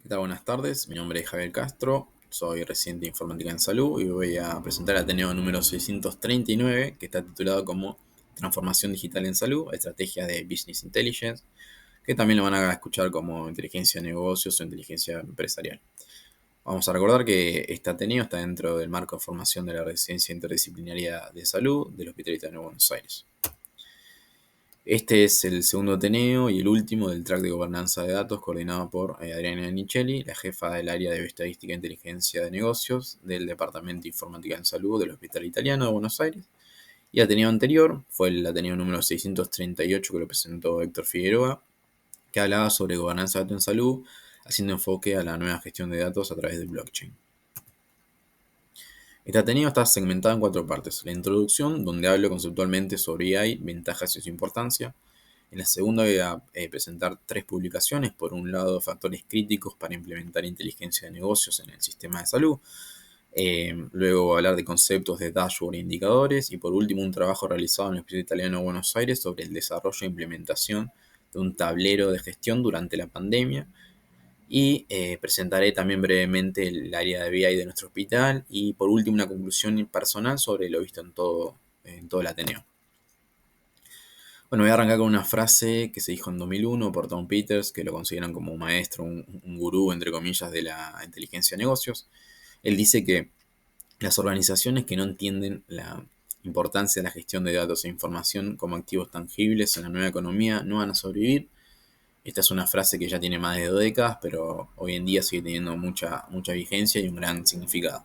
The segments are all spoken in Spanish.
¿Qué tal? Buenas tardes, mi nombre es Javier Castro, soy residente de Informática en Salud y voy a presentar el Ateneo número 639 que está titulado como Transformación Digital en Salud, Estrategias de Business Intelligence, que también lo van a escuchar como Inteligencia de Negocios o Inteligencia Empresarial. Vamos a recordar que este Ateneo está dentro del marco de formación de la Residencia Interdisciplinaria de Salud del Hospital Italiano de Buenos Aires. Este es el segundo Ateneo y el último del track de gobernanza de datos coordinado por Adriana Nicelli, la jefa del área de Bioestadística e Inteligencia de Negocios del Departamento de Informática en Salud del Hospital Italiano de Buenos Aires. Y el Ateneo anterior fue el Ateneo número 638 que lo presentó Héctor Figueroa, que hablaba sobre gobernanza de datos en salud, haciendo enfoque a la nueva gestión de datos a través del blockchain. Este Ateneo está segmentado en 4 partes. La introducción, donde hablo conceptualmente sobre AI, ventajas y su importancia. En la segunda voy a presentar 3 publicaciones. Por un lado, factores críticos para implementar inteligencia de negocios en el sistema de salud. Luego voy a hablar de conceptos de dashboard e indicadores. Y por último, un trabajo realizado en el Hospital Italiano de Buenos Aires sobre el desarrollo e implementación de un tablero de gestión durante la pandemia. Y presentaré también brevemente el área de BI de nuestro hospital. Y por último, una conclusión personal sobre lo visto en todo el Ateneo. Bueno, voy a arrancar con una frase que se dijo en 2001 por Tom Peters, que lo consideran como un maestro, un gurú, entre comillas, de la inteligencia de negocios. Él dice que las organizaciones que no entienden la importancia de la gestión de datos e información como activos tangibles en la nueva economía no van a sobrevivir. Esta es una frase que ya tiene más de 2 décadas, pero hoy en día sigue teniendo mucha vigencia y un gran significado.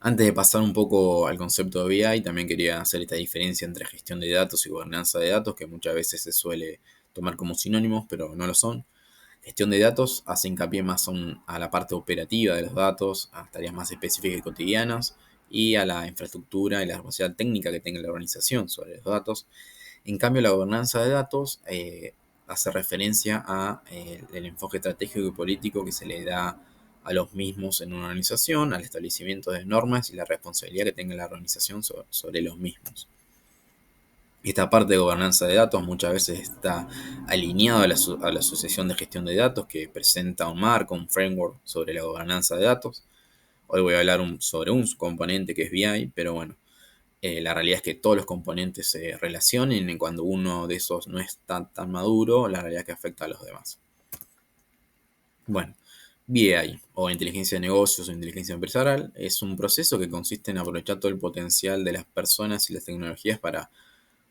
Antes de pasar un poco al concepto de BI, también quería hacer esta diferencia entre gestión de datos y gobernanza de datos, que muchas veces se suele tomar como sinónimos, pero no lo son. Gestión de datos hace hincapié más a la parte operativa de los datos, a tareas más específicas y cotidianas, y a la infraestructura y la capacidad técnica que tenga la organización sobre los datos. En cambio, la gobernanza de datos hace referencia a el enfoque estratégico y político que se le da a los mismos en una organización, al establecimiento de normas y la responsabilidad que tenga la organización sobre los mismos. Esta parte de gobernanza de datos muchas veces está alineado a la Asociación de Gestión de Datos, que presenta un marco, un framework sobre la gobernanza de datos. Hoy voy a hablar sobre un componente que es BI, pero bueno, la realidad es que todos los componentes se relacionen y cuando uno de esos no está tan maduro, la realidad es que afecta a los demás. Bueno, BI o inteligencia de negocios o inteligencia empresarial es un proceso que consiste en aprovechar todo el potencial de las personas y las tecnologías para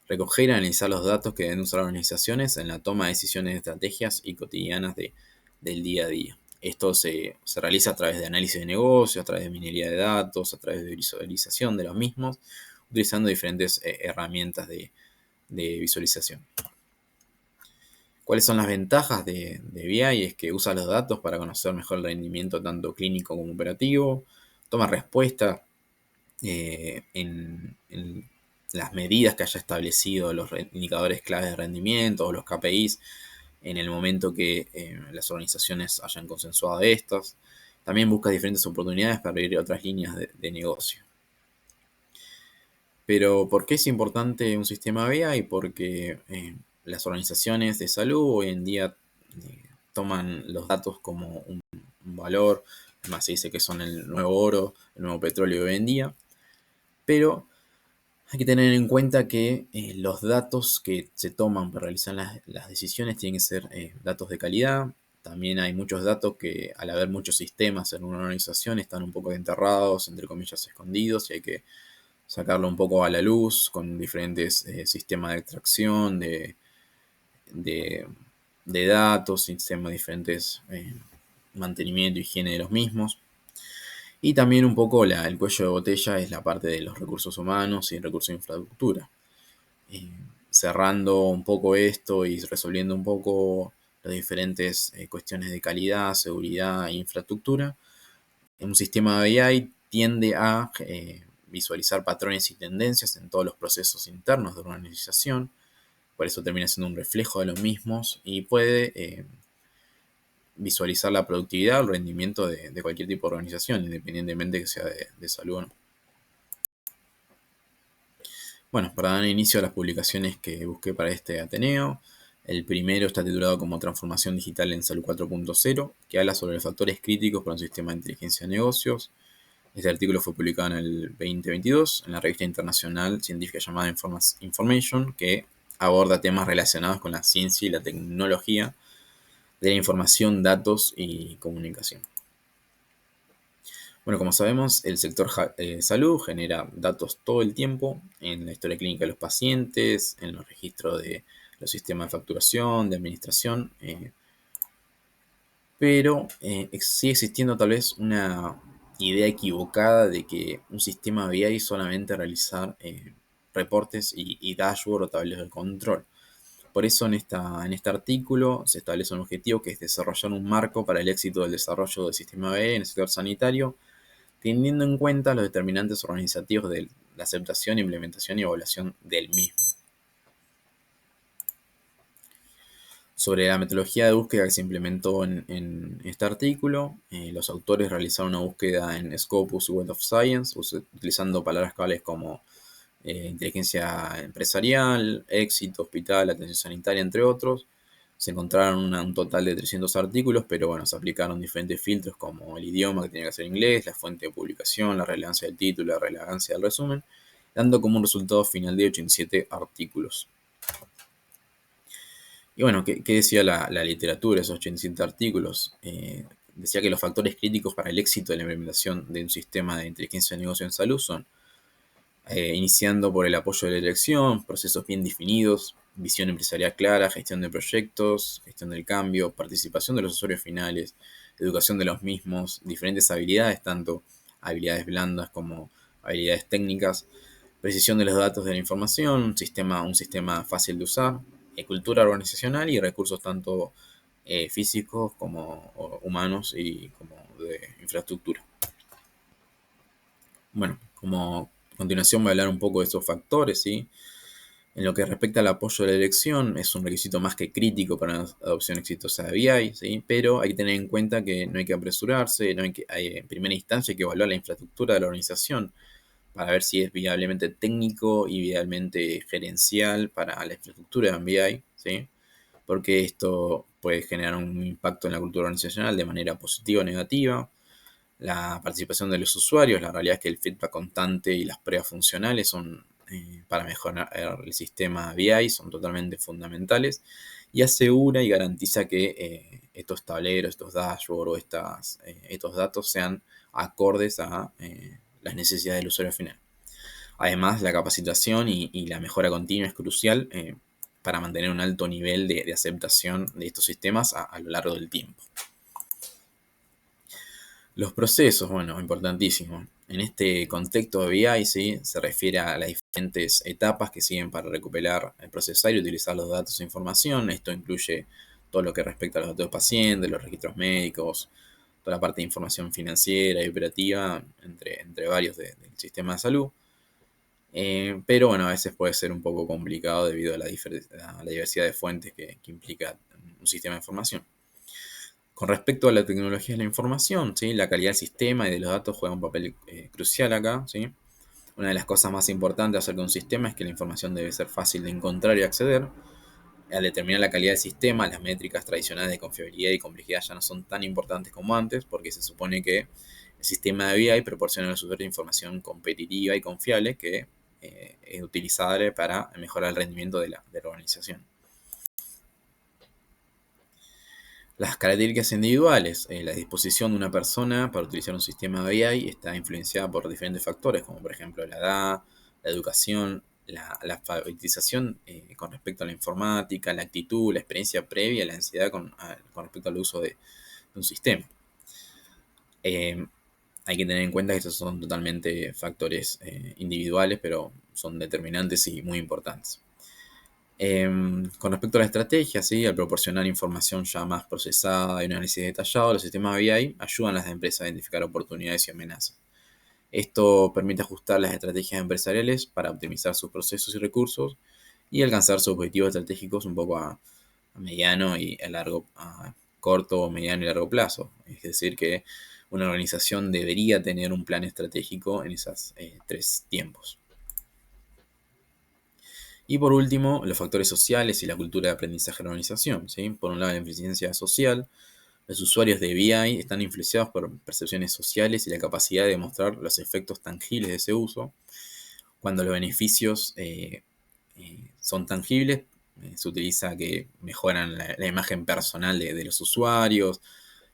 recoger y analizar los datos que deben usar organizaciones en la toma de decisiones, estrategias y cotidianas del día a día. Esto se realiza a través de análisis de negocios, a través de minería de datos, a través de visualización de los mismos, utilizando diferentes herramientas de visualización. ¿Cuáles son las ventajas de BI? Es que usa los datos para conocer mejor el rendimiento tanto clínico como operativo, toma respuesta en las medidas que haya establecido los indicadores claves de rendimiento o los KPIs en el momento que las organizaciones hayan consensuado estas. También busca diferentes oportunidades para abrir otras líneas de negocio. Pero ¿por qué es importante un sistema BI? Porque las organizaciones de salud hoy en día toman los datos como un valor, además se dice que son el nuevo oro, el nuevo petróleo hoy en día, pero hay que tener en cuenta que los datos que se toman para realizar las decisiones tienen que ser datos de calidad. También hay muchos datos que al haber muchos sistemas en una organización están un poco enterrados, entre comillas, escondidos, y hay que sacarlo un poco a la luz con diferentes sistemas de extracción de, de datos, sistemas de diferentes mantenimiento y higiene de los mismos. Y también un poco el cuello de botella es la parte de los recursos humanos y el recurso de infraestructura. Eh, Cerrando un poco esto y resolviendo un poco las diferentes cuestiones de calidad, seguridad e infraestructura, un sistema de BI tiende a visualizar patrones y tendencias en todos los procesos internos de una organización, por eso termina siendo un reflejo de los mismos y puede visualizar la productividad o el rendimiento de cualquier tipo de organización, independientemente que sea de salud o no. Bueno, para dar inicio a las publicaciones que busqué para este Ateneo, El primero está titulado como Transformación Digital en Salud 4.0, que habla sobre los factores críticos para un sistema de inteligencia de negocios. Este artículo fue publicado en el 2022 en la revista internacional científica llamada Information, que aborda temas relacionados con la ciencia y la tecnología de la información, datos y comunicación. Bueno, como sabemos, el sector salud genera datos todo el tiempo en la historia clínica de los pacientes, en los registros de los sistemas de facturación, de administración, pero sigue existiendo tal vez una idea equivocada de que un sistema BI es solamente realizar reportes y dashboard o tableros de control. Por eso en este artículo se establece un objetivo que es desarrollar un marco para el éxito del desarrollo del sistema BI en el sector sanitario, teniendo en cuenta los determinantes organizativos de la aceptación, implementación y evaluación del mismo. Sobre la metodología de búsqueda que se implementó en este artículo, los autores realizaron una búsqueda en Scopus Web of Science, utilizando palabras claves como inteligencia empresarial, éxito, hospital, atención sanitaria, entre otros. Se encontraron un total de 300 artículos, pero bueno, se aplicaron diferentes filtros como el idioma, que tiene que ser inglés, la fuente de publicación, la relevancia del título, la relevancia del resumen, dando como un resultado final de 87 artículos. Y bueno, ¿qué decía la literatura, esos 87 artículos? Decía que los factores críticos para el éxito de la implementación de un sistema de inteligencia de negocio en salud son iniciando por el apoyo de la dirección, procesos bien definidos, visión empresarial clara, gestión de proyectos, gestión del cambio, participación de los usuarios finales, educación de los mismos, diferentes habilidades, tanto habilidades blandas como habilidades técnicas, precisión de los datos de la información, un sistema fácil de usar, cultura organizacional y recursos tanto físicos como humanos y como de infraestructura. Bueno, como a continuación voy a hablar un poco de esos factores, ¿sí? En lo que respecta al apoyo de la elección, es un requisito más que crítico para una adopción exitosa de BI, ¿sí? Pero hay que tener en cuenta que no hay que apresurarse, en primera instancia hay que evaluar la infraestructura de la organización para ver si es viablemente técnico y viablemente gerencial para la infraestructura de BI, ¿sí? Porque esto puede generar un impacto en la cultura organizacional de manera positiva o negativa. La participación de los usuarios, la realidad es que el feedback constante y las pruebas funcionales son para mejorar el sistema BI son totalmente fundamentales y asegura y garantiza que estos tableros, estos dashboards o estos datos sean acordes a las necesidades del usuario final. Además, la capacitación y la mejora continua es crucial para mantener un alto nivel de aceptación de estos sistemas a lo largo del tiempo. Los procesos, bueno, importantísimo. En este contexto de BI, ¿sí? Se refiere a las diferentes etapas que siguen para recuperar, procesar y utilizar los datos e información. Esto incluye todo lo que respecta a los datos de pacientes, los registros médicos, toda la parte de información financiera y operativa, entre varios del sistema de salud. Pero bueno, a veces puede ser un poco complicado debido a la diversidad de fuentes que implica un sistema de información. Con respecto a la tecnología de la información, ¿sí? La calidad del sistema y de los datos juega un papel crucial acá, ¿sí? Una de las cosas más importantes acerca de un sistema es que la información debe ser fácil de encontrar y acceder. Al determinar la calidad del sistema, las métricas tradicionales de confiabilidad y complejidad ya no son tan importantes como antes, porque se supone que el sistema de BI proporciona a los usuarios información competitiva y confiable que es utilizable para mejorar el rendimiento de la organización. Las características individuales, la disposición de una persona para utilizar un sistema de BI está influenciada por diferentes factores, como por ejemplo la edad, la educación, la alfabetización con respecto a la informática, la actitud, la experiencia previa, la ansiedad con respecto al uso de un sistema. Hay que tener en cuenta que estos son totalmente factores individuales, pero son determinantes y muy importantes. Con respecto a la estrategia, ¿sí? Al proporcionar información ya más procesada y un análisis detallado, los sistemas BI ayudan a las empresas a identificar oportunidades y amenazas. Esto permite ajustar las estrategias empresariales para optimizar sus procesos y recursos y alcanzar sus objetivos estratégicos un poco a mediano y a corto, mediano y largo plazo. Es decir, que una organización debería tener un plan estratégico en esos tres tiempos. Y por último, los factores sociales y la cultura de aprendizaje de la organización, ¿sí? Por un lado, la eficiencia social. Los usuarios de BI están influenciados por percepciones sociales y la capacidad de mostrar los efectos tangibles de ese uso. Cuando los beneficios son tangibles, se utiliza que mejoran la imagen personal de los usuarios.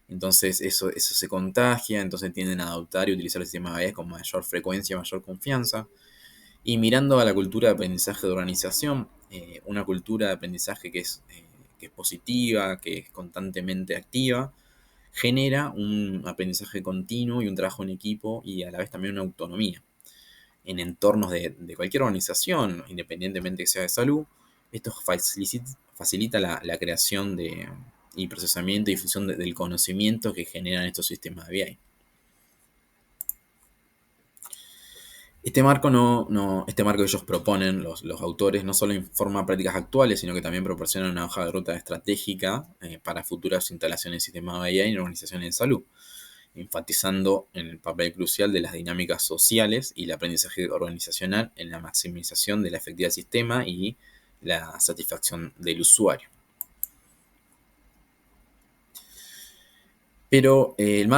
Entonces eso se contagia, entonces tienden a adoptar y utilizar el sistema de BI con mayor frecuencia, mayor confianza. Y mirando a la cultura de aprendizaje de organización, una cultura de aprendizaje que es positiva, que es constantemente activa, genera un aprendizaje continuo y un trabajo en equipo y a la vez también una autonomía. En entornos de cualquier organización, independientemente que sea de salud, esto facilita la creación y procesamiento y difusión del conocimiento que generan estos sistemas de BI. Este marco que ellos proponen, los autores, no solo informa prácticas actuales, sino que también proporciona una hoja de ruta estratégica para futuras instalaciones de sistemas de BI en organizaciones de salud, enfatizando en el papel crucial de las dinámicas sociales y el aprendizaje organizacional en la maximización de la efectividad del sistema y la satisfacción del usuario. Pero el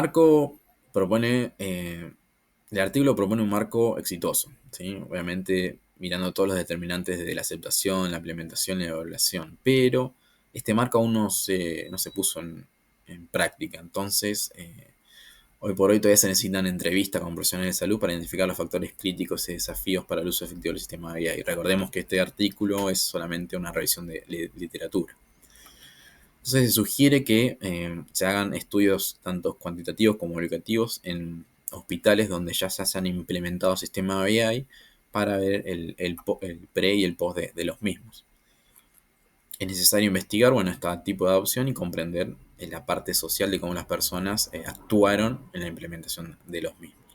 artículo propone un marco exitoso, ¿sí? Obviamente mirando todos los determinantes de la aceptación, la implementación y la evaluación, pero este marco aún no se puso en práctica. Entonces, hoy por hoy todavía se necesitan entrevistas con profesionales de salud para identificar los factores críticos y desafíos para el uso efectivo del sistema de BI. Y recordemos que este artículo es solamente una revisión de literatura. Entonces se sugiere que se hagan estudios tanto cuantitativos como cualitativos en hospitales donde ya se hayan implementado sistemas de BI para ver el pre y el post de los mismos. Es necesario investigar este tipo de adopción y comprender la parte social de cómo las personas actuaron en la implementación de los mismos.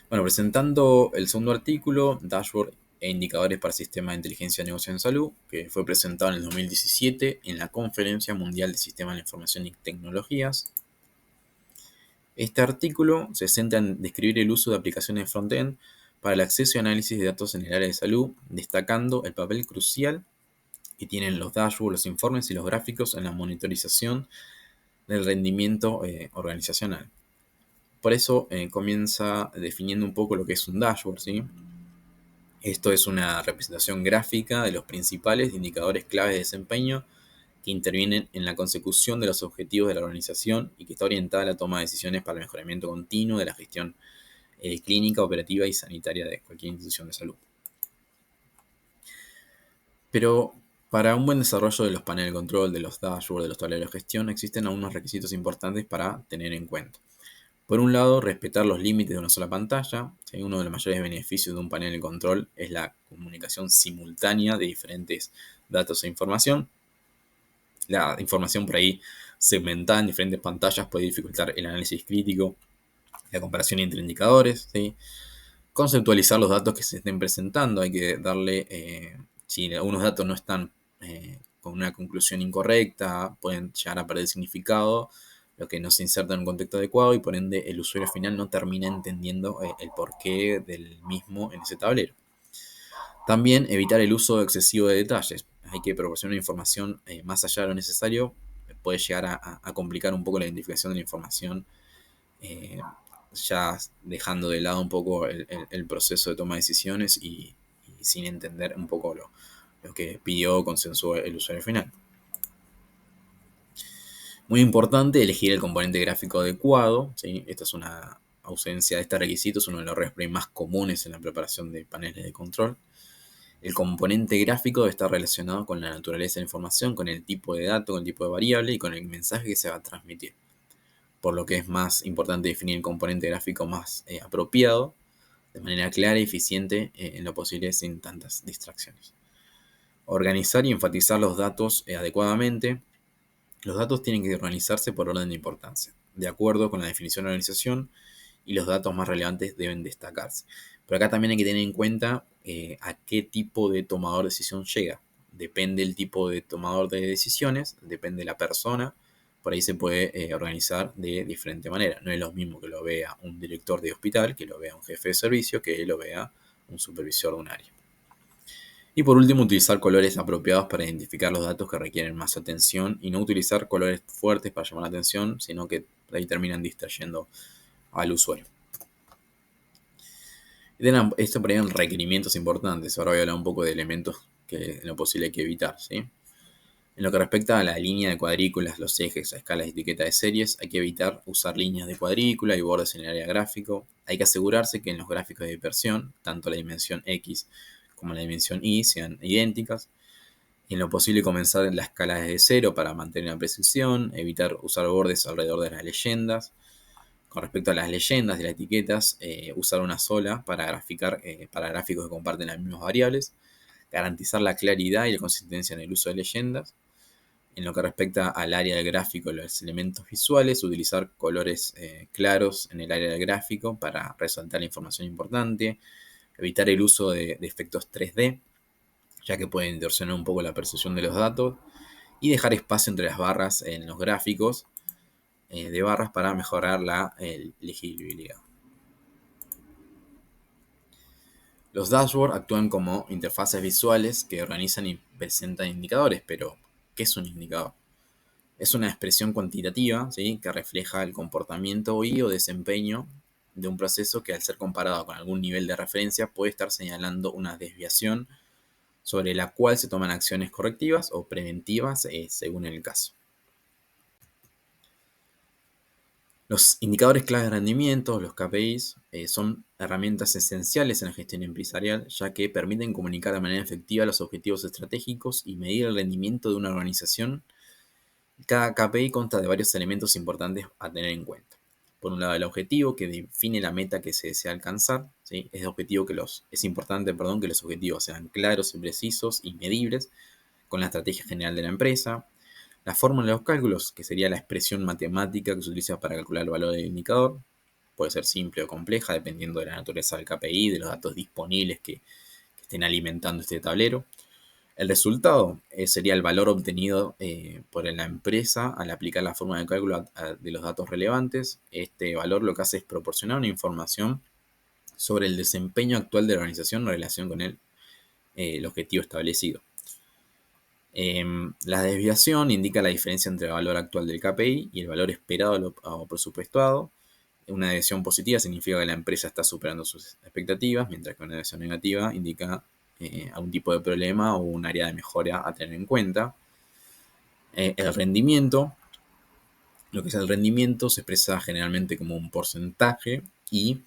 Bueno, presentando el segundo artículo, Dashboard e indicadores para sistemas de inteligencia de negocio en salud, que fue presentado en el 2017 en la Conferencia Mundial de Sistemas de Información y Tecnologías. Este artículo se centra en describir el uso de aplicaciones front-end para el acceso y análisis de datos en el área de salud, destacando el papel crucial que tienen los dashboards, los informes y los gráficos en la monitorización del rendimiento organizacional. Por eso comienza definiendo un poco lo que es un dashboard, ¿sí? Esto es una representación gráfica de los principales indicadores clave de desempeño que intervienen en la consecución de los objetivos de la organización y que está orientada a la toma de decisiones para el mejoramiento continuo de la gestión clínica, operativa y sanitaria de cualquier institución de salud. Pero para un buen desarrollo de los paneles de control, de los dashboards, de los tableros de gestión, existen algunos requisitos importantes para tener en cuenta. Por un lado, respetar los límites de una sola pantalla. ¿Sí? Uno de los mayores beneficios de un panel de control es la comunicación simultánea de diferentes datos e información. La información por ahí segmentada en diferentes pantallas puede dificultar el análisis crítico, la comparación entre indicadores, ¿sí? Conceptualizar los datos que se estén presentando. Hay que darle, si algunos datos no están con una conclusión incorrecta, pueden llegar a perder significado, lo que no se inserta en un contexto adecuado y por ende el usuario final no termina entendiendo el porqué del mismo en ese tablero. También evitar el uso excesivo de detalles. Hay que proporcionar información más allá de lo necesario. Puede llegar a complicar un poco la identificación de la información, ya dejando de lado un poco el proceso de toma de decisiones y sin entender un poco lo que pidió o consensuó el usuario final. Muy importante, elegir el componente gráfico adecuado, ¿sí? Esta es una ausencia de este requisito, es uno de los errores más comunes en la preparación de paneles de control. El componente gráfico debe estar relacionado con la naturaleza de la información, con el tipo de dato, con el tipo de variable y con el mensaje que se va a transmitir. Por lo que es más importante definir el componente gráfico más apropiado, de manera clara y eficiente en lo posible sin tantas distracciones. Organizar y enfatizar los datos adecuadamente. Los datos tienen que organizarse por orden de importancia, de acuerdo con la definición de la organización, y los datos más relevantes deben destacarse. Pero acá también hay que tener en cuenta a qué tipo de tomador de decisión llega. Depende del tipo de tomador de decisiones, depende de la persona, por ahí se puede organizar de diferente manera. No es lo mismo que lo vea un director de hospital, que lo vea un jefe de servicio, que lo vea un supervisor de un área. Y por último, utilizar colores apropiados para identificar los datos que requieren más atención y no utilizar colores fuertes para llamar la atención, sino que ahí terminan distrayendo al usuario. Esto por ahí son requerimientos importantes. Ahora voy a hablar un poco de elementos que en lo posible hay que evitar, ¿sí? En lo que respecta a la línea de cuadrículas, los ejes, a escalas y etiqueta de series, hay que evitar usar líneas de cuadrícula y bordes en el área gráfico. Hay que asegurarse que en los gráficos de dispersión, tanto la dimensión X como la dimensión Y sean idénticas. En lo posible comenzar en la escala desde cero para mantener la precisión, evitar usar bordes alrededor de las leyendas. Con respecto a las leyendas y las etiquetas, usar una sola para graficar para gráficos que comparten las mismas variables. Garantizar la claridad y la consistencia en el uso de leyendas. En lo que respecta al área del gráfico y los elementos visuales, utilizar colores claros en el área del gráfico para resaltar la información importante. Evitar el uso de efectos 3D, ya que pueden distorsionar un poco la percepción de los datos. Y dejar espacio entre las barras en los gráficos de barras para mejorar la legibilidad. Los dashboards actúan como interfaces visuales que organizan y presentan indicadores, pero ¿qué es un indicador? Es una expresión cuantitativa, ¿sí?, que refleja el comportamiento y o desempeño de un proceso que al ser comparado con algún nivel de referencia puede estar señalando una desviación sobre la cual se toman acciones correctivas o preventivas según el caso. Los indicadores clave de rendimiento, los KPIs, son herramientas esenciales en la gestión empresarial, ya que permiten comunicar de manera efectiva los objetivos estratégicos y medir el rendimiento de una organización. Cada KPI consta de varios elementos importantes a tener en cuenta. Por un lado, el objetivo, que define la meta que se desea alcanzar, ¿sí? Es importante que los objetivos sean claros y precisos y medibles con la estrategia general de la empresa. La fórmula de los cálculos, que sería la expresión matemática que se utiliza para calcular el valor del indicador, puede ser simple o compleja dependiendo de la naturaleza del KPI, de los datos disponibles que estén alimentando este tablero. El resultado sería el valor obtenido por la empresa al aplicar la fórmula de cálculo de los datos relevantes. Este valor lo que hace es proporcionar una información sobre el desempeño actual de la organización en relación con el objetivo establecido. La desviación indica la diferencia entre el valor actual del KPI y el valor esperado o presupuestado. Una desviación positiva significa que la empresa está superando sus expectativas, mientras que una desviación negativa indica algún tipo de problema o un área de mejora a tener en cuenta. El rendimiento, lo que es el rendimiento, se expresa generalmente como un porcentaje y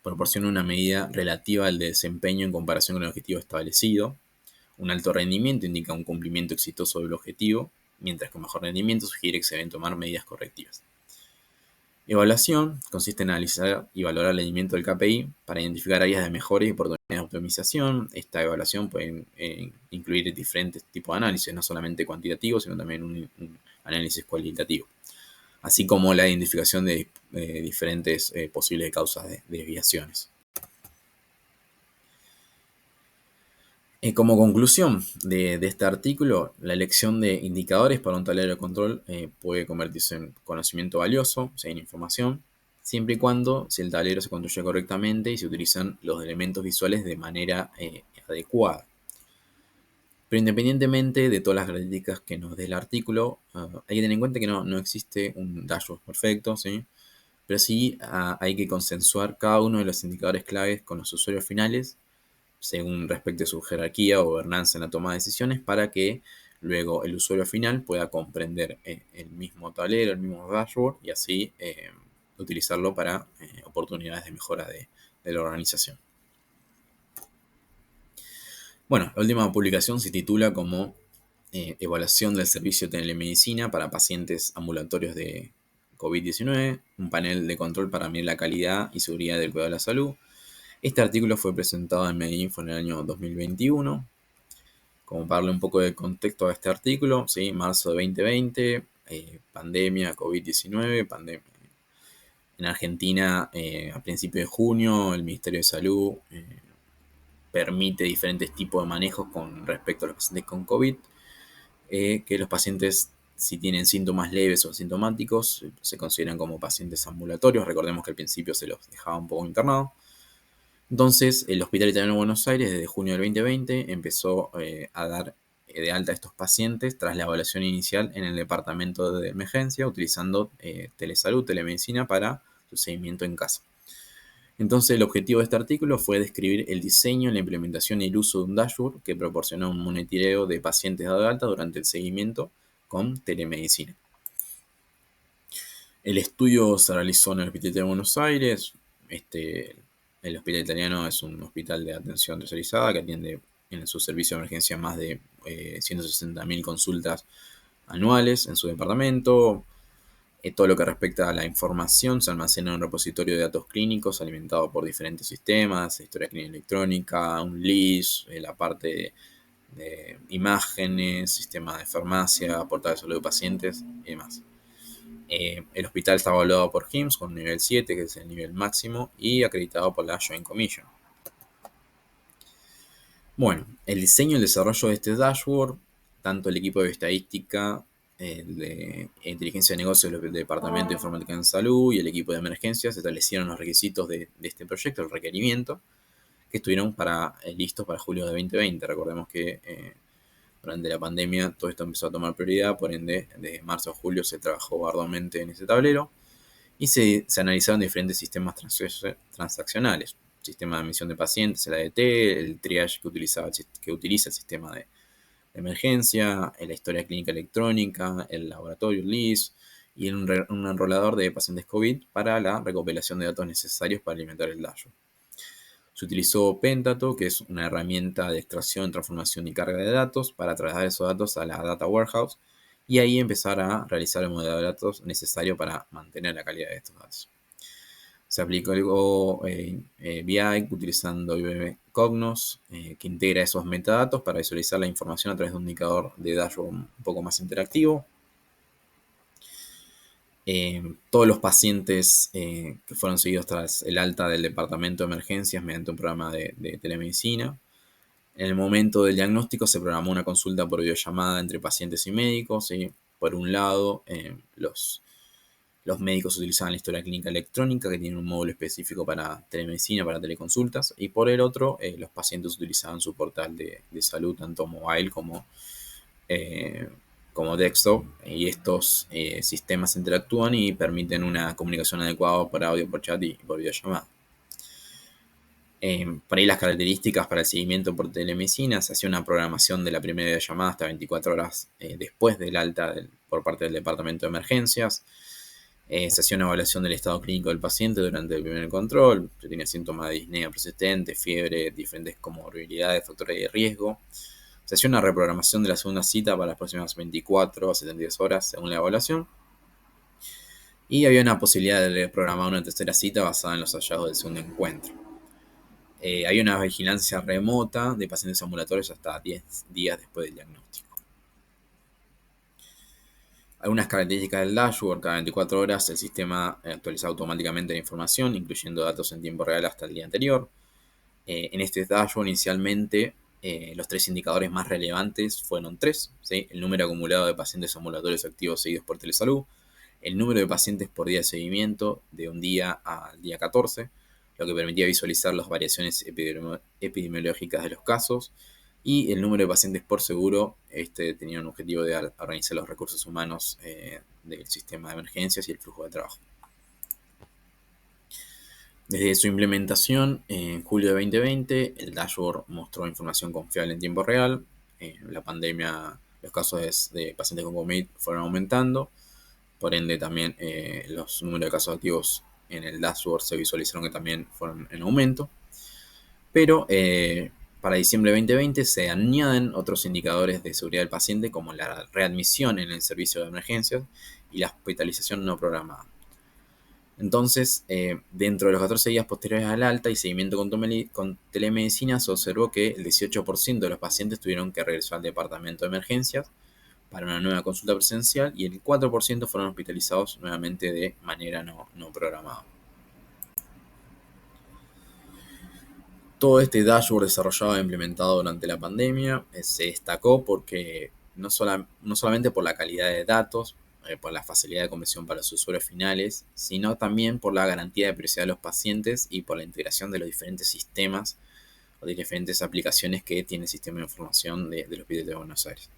proporciona una medida relativa al desempeño en comparación con el objetivo establecido. Un alto rendimiento indica un cumplimiento exitoso del objetivo, mientras que un mejor rendimiento sugiere que se deben tomar medidas correctivas. Evaluación consiste en analizar y valorar el rendimiento del KPI para identificar áreas de mejora y oportunidades de optimización. Esta evaluación puede incluir diferentes tipos de análisis, no solamente cuantitativos, sino también un análisis cualitativo, así como la identificación de diferentes posibles causas de desviaciones. Como conclusión de este artículo, la elección de indicadores para un tablero de control puede convertirse en conocimiento valioso, o sea, en información, siempre y cuando si el tablero se construye correctamente y se utilizan los elementos visuales de manera adecuada. Pero independientemente de todas las características que nos dé el artículo, hay que tener en cuenta que no existe un dashboard perfecto, ¿sí? Pero sí hay que consensuar cada uno de los indicadores claves con los usuarios finales según respecte a su jerarquía o gobernanza en la toma de decisiones, para que luego el usuario final pueda comprender el mismo tablero, el mismo dashboard y así utilizarlo para oportunidades de mejora de la organización. Bueno, la última publicación se titula como Evaluación del servicio de telemedicina para pacientes ambulatorios de COVID-19, un panel de control para medir la calidad y seguridad del cuidado de la salud. Este artículo fue presentado en Medinfo en el año 2021. Como para darle un poco de contexto a este artículo, ¿sí? Marzo de 2020, pandemia, COVID-19, pandemia. En Argentina, a principios de junio, el Ministerio de Salud permite diferentes tipos de manejos con respecto a los pacientes con COVID, que los pacientes, si tienen síntomas leves o asintomáticos, se consideran como pacientes ambulatorios. Recordemos que al principio se los dejaba un poco internados. Entonces, el Hospital Italiano de Buenos Aires, desde junio del 2020, empezó a dar de alta a estos pacientes tras la evaluación inicial en el departamento de emergencia, utilizando telesalud, telemedicina para su seguimiento en casa. Entonces, el objetivo de este artículo fue describir el diseño, la implementación y el uso de un dashboard que proporcionó un monitoreo de pacientes dados de alta durante el seguimiento con telemedicina. El estudio se realizó en el Hospital de Buenos Aires. El Hospital Italiano es un hospital de atención tercerizada que atiende en su servicio de emergencia más de 160.000 consultas anuales en su departamento. Todo lo que respecta a la información se almacena en un repositorio de datos clínicos alimentado por diferentes sistemas, historia clínica electrónica, un LIS, la parte de imágenes, sistema de farmacia, portal de salud de pacientes y demás. El hospital está evaluado por HIMSS con nivel 7, que es el nivel máximo, y acreditado por la Joint Commission. Bueno, el diseño y el desarrollo de este dashboard, tanto el equipo de estadística, de inteligencia de negocios del Departamento de Informática en Salud y el equipo de emergencias establecieron los requisitos de este proyecto, el requerimiento, que estuvieron listos para julio de 2020. Recordemos que durante la pandemia todo esto empezó a tomar prioridad, por ende, desde marzo a julio se trabajó arduamente en ese tablero y se analizaron diferentes sistemas transaccionales. Sistema de admisión de pacientes, el ADT, el triage que utiliza el sistema de emergencia, la historia clínica electrónica, el laboratorio LIS y un enrolador de pacientes COVID para la recopilación de datos necesarios para alimentar el dashboard. Se utilizó Pentato, que es una herramienta de extracción, transformación y carga de datos para trasladar esos datos a la Data Warehouse y ahí empezar a realizar el modelo de datos necesario para mantener la calidad de estos datos. Se aplicó algo BI utilizando IBM Cognos, que integra esos metadatos para visualizar la información a través de un indicador de dashboard un poco más interactivo. Todos los pacientes que fueron seguidos tras el alta del departamento de emergencias mediante un programa de telemedicina. En el momento del diagnóstico se programó una consulta por videollamada entre pacientes y médicos. ¿Sí? Por un lado, los médicos utilizaban la historia clínica electrónica, que tiene un módulo específico para telemedicina, para teleconsultas, y por el otro, los pacientes utilizaban su portal de salud, tanto mobile como desktop, y estos sistemas interactúan y permiten una comunicación adecuada por audio, por chat y por videollamada. Por ahí las características para el seguimiento por telemedicina: se hacía una programación de la primera videollamada hasta 24 horas después del alta por parte del departamento de emergencias. Se hacía una evaluación del estado clínico del paciente durante el primer control, si tenía síntomas de disnea persistente, fiebre, diferentes comorbilidades, factores de riesgo. Se hacía una reprogramación de la segunda cita para las próximas 24 a 72 horas según la evaluación. Y había una posibilidad de programar una tercera cita basada en los hallazgos del segundo encuentro. Había una vigilancia remota de pacientes ambulatorios hasta 10 días después del diagnóstico. Algunas características del dashboard: cada 24 horas el sistema actualiza automáticamente la información, incluyendo datos en tiempo real hasta el día anterior. En este dashboard inicialmente los 3 indicadores más relevantes fueron 3, ¿sí? El número acumulado de pacientes ambulatorios activos seguidos por telesalud, el número de pacientes por día de seguimiento de un día al día 14, lo que permitía visualizar las variaciones epidemiológicas de los casos, y el número de pacientes por seguro. Tenía un objetivo de organizar los recursos humanos del sistema de emergencias y el flujo de trabajo. Desde su implementación en julio de 2020, el dashboard mostró información confiable en tiempo real. La pandemia, los casos de pacientes con COVID fueron aumentando. Por ende, también los números de casos activos en el dashboard se visualizaron que también fueron en aumento. Pero para diciembre de 2020 se añaden otros indicadores de seguridad del paciente, como la readmisión en el servicio de emergencias y la hospitalización no programada. Entonces, dentro de los 14 días posteriores al alta y seguimiento con telemedicina, se observó que el 18% de los pacientes tuvieron que regresar al departamento de emergencias para una nueva consulta presencial y el 4% fueron hospitalizados nuevamente de manera no programada. Todo este dashboard desarrollado e implementado durante la pandemia se destacó porque no solamente por la calidad de datos, por la facilidad de conversión para los usuarios finales, sino también por la garantía de privacidad de los pacientes y por la integración de los diferentes sistemas o de diferentes aplicaciones que tiene el sistema de información del Hospital de Buenos Aires.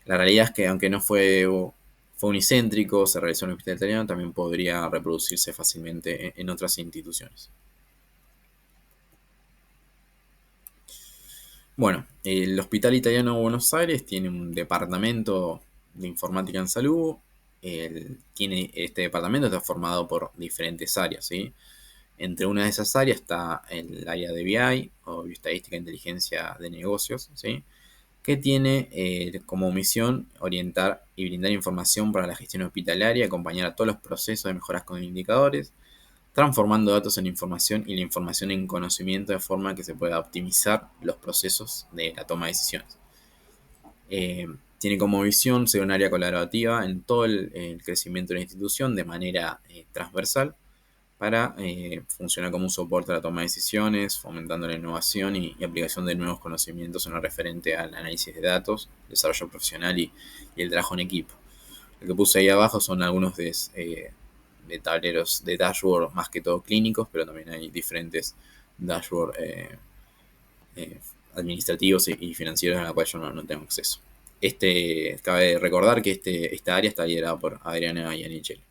La realidad es que aunque no fue unicéntrico, se realizó en el Hospital Italiano, también podría reproducirse fácilmente en otras instituciones. Bueno, el Hospital Italiano de Buenos Aires tiene un departamento de informática en salud. Este departamento está formado por diferentes áreas, ¿sí? Entre una de esas áreas está el área de BI, o Bioestadística e Inteligencia de Negocios, ¿sí? Que tiene como misión orientar y brindar información para la gestión hospitalaria, acompañar a todos los procesos de mejoras con indicadores, transformando datos en información y la información en conocimiento de forma que se pueda optimizar los procesos de la toma de decisiones. Tiene como visión ser un área colaborativa en todo el crecimiento de la institución de manera transversal para funcionar como un soporte a la toma de decisiones, fomentando la innovación y aplicación de nuevos conocimientos en lo referente al análisis de datos, desarrollo profesional y el trabajo en equipo. Lo que puse ahí abajo son algunos de tableros de dashboard más que todo clínicos, pero también hay diferentes dashboard eh, administrativos y financieros a la cual yo no tengo acceso. Cabe recordar que esta área está liderada por Adriana Iannicelli.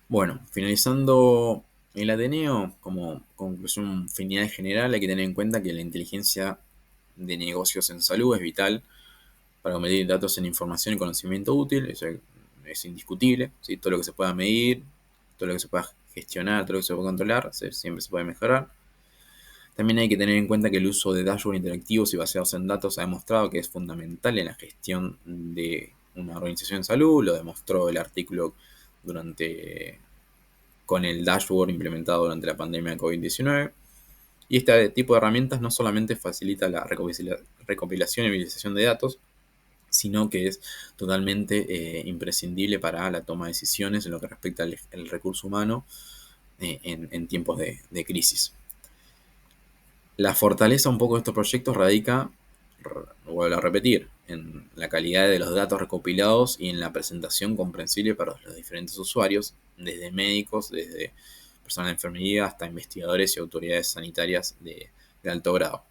Bueno, finalizando el Ateneo, como conclusión final general, hay que tener en cuenta que la inteligencia de negocios en salud es vital para convertir datos en información y conocimiento útil. Eso es indiscutible, ¿sí? Todo lo que se pueda medir, todo lo que se pueda gestionar, todo lo que se pueda controlar, siempre se puede mejorar. También hay que tener en cuenta que el uso de dashboards interactivos y basados en datos ha demostrado que es fundamental en la gestión de una organización en salud. Lo demostró el artículo con el dashboard implementado durante la pandemia de COVID-19. Y este tipo de herramientas no solamente facilita la recopilación y visualización de datos, sino que es totalmente imprescindible para la toma de decisiones en lo que respecta al recurso humano en tiempos de crisis. La fortaleza un poco de estos proyectos radica, vuelvo a repetir, en la calidad de los datos recopilados y en la presentación comprensible para los diferentes usuarios, desde médicos, desde personal de enfermería hasta investigadores y autoridades sanitarias de alto grado.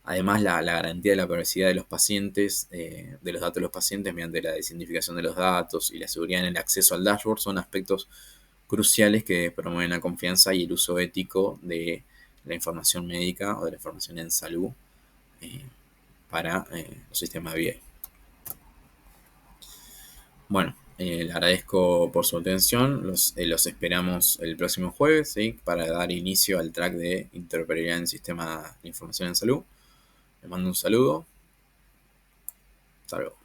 Además, la garantía de la privacidad de los pacientes, de los datos de los pacientes mediante la desidentificación de los datos y la seguridad en el acceso al dashboard son aspectos cruciales que promueven la confianza y el uso ético de la información médica o de la información en salud eh, para los sistemas de BI. Bueno, le agradezco por su atención. Los esperamos el próximo jueves, ¿sí? Para dar inicio al track de interoperabilidad en el sistema de información en salud. Les mando un saludo. Hasta luego.